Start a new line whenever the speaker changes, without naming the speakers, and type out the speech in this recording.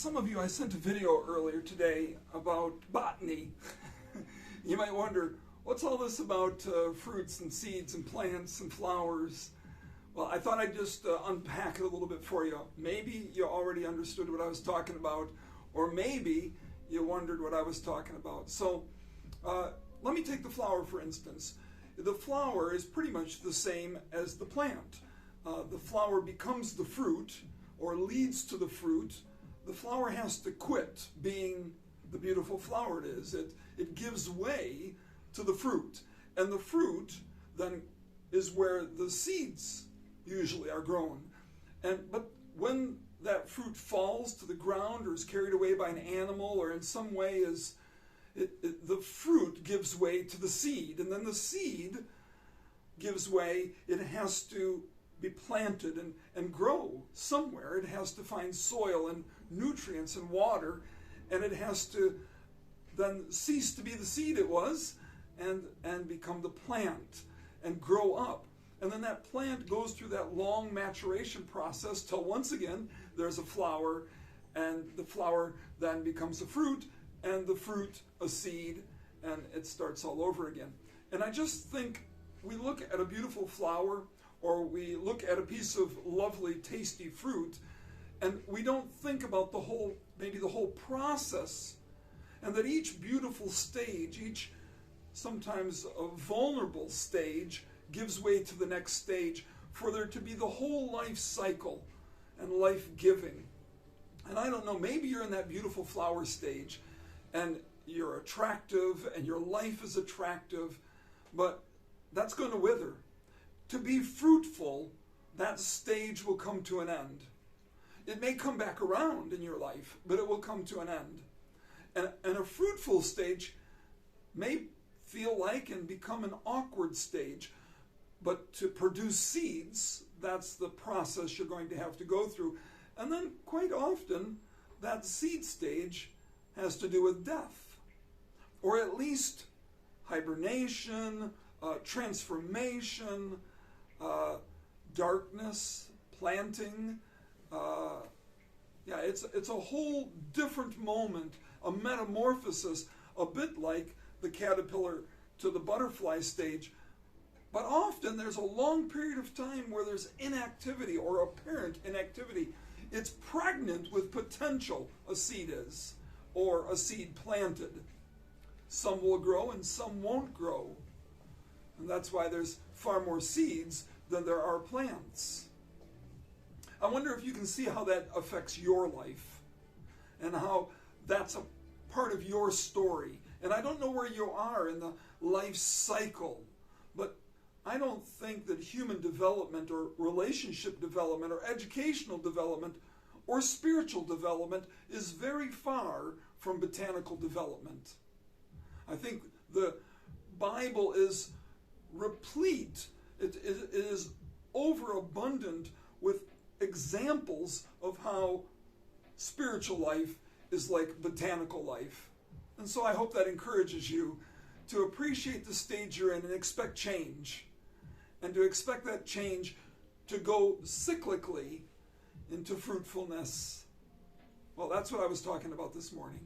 some of you, I sent a video earlier today about botany. You might wonder, what's all this about fruits and seeds and plants and flowers? Well, I thought I'd just unpack it a little bit for you. Maybe you already understood what I was talking about, or maybe you wondered what I was talking about. So let me take the flower, for instance. The flower is pretty much the same as the plant. The flower becomes the fruit, or leads to the fruit. The flower has to quit being the beautiful flower it is. It gives way to the fruit. And the fruit then is where the seeds usually are grown. But when that fruit falls to the ground or is carried away by an animal or in some way the fruit gives way to the seed. And then the seed gives way. It has to be planted and grow somewhere. It has to find soil and nutrients and water, and it has to then cease to be the seed it was and become the plant and grow up. And then that plant goes through that long maturation process till once again there's a flower, and the flower then becomes a fruit, and the fruit a seed, and it starts all over again. And I just think we look at a beautiful flower, or we look at a piece of lovely, tasty fruit, and we don't think about maybe the whole process, and that each beautiful stage, each sometimes a vulnerable stage, gives way to the next stage for there to be the whole life cycle and life-giving. And I don't know, maybe you're in that beautiful flower stage, and you're attractive, and your life is attractive, but that's going to wither. To be fruitful, that stage will come to an end. It may come back around in your life, but it will come to an end. And a fruitful stage may feel like and become an awkward stage, but to produce seeds, that's the process you're going to have to go through. And then quite often, that seed stage has to do with death, or at least hibernation, transformation, darkness, planting. It's a whole different moment, a metamorphosis, a bit like the caterpillar to the butterfly stage. But often there's a long period of time where there's inactivity or apparent inactivity. It's pregnant with potential, a seed is, or a seed planted. Some will grow and some won't grow. And that's why there's far more seeds than there are plants. I wonder if you can see how that affects your life and how that's a part of your story. And I don't know where you are in the life cycle, but I don't think that human development or relationship development or educational development or spiritual development is very far from botanical development. I think the Bible is replete. It is overabundant with examples of how spiritual life is like botanical life. And so I hope that encourages you to appreciate the stage you're in and expect change. And to expect that change to go cyclically into fruitfulness. Well, that's what I was talking about this morning.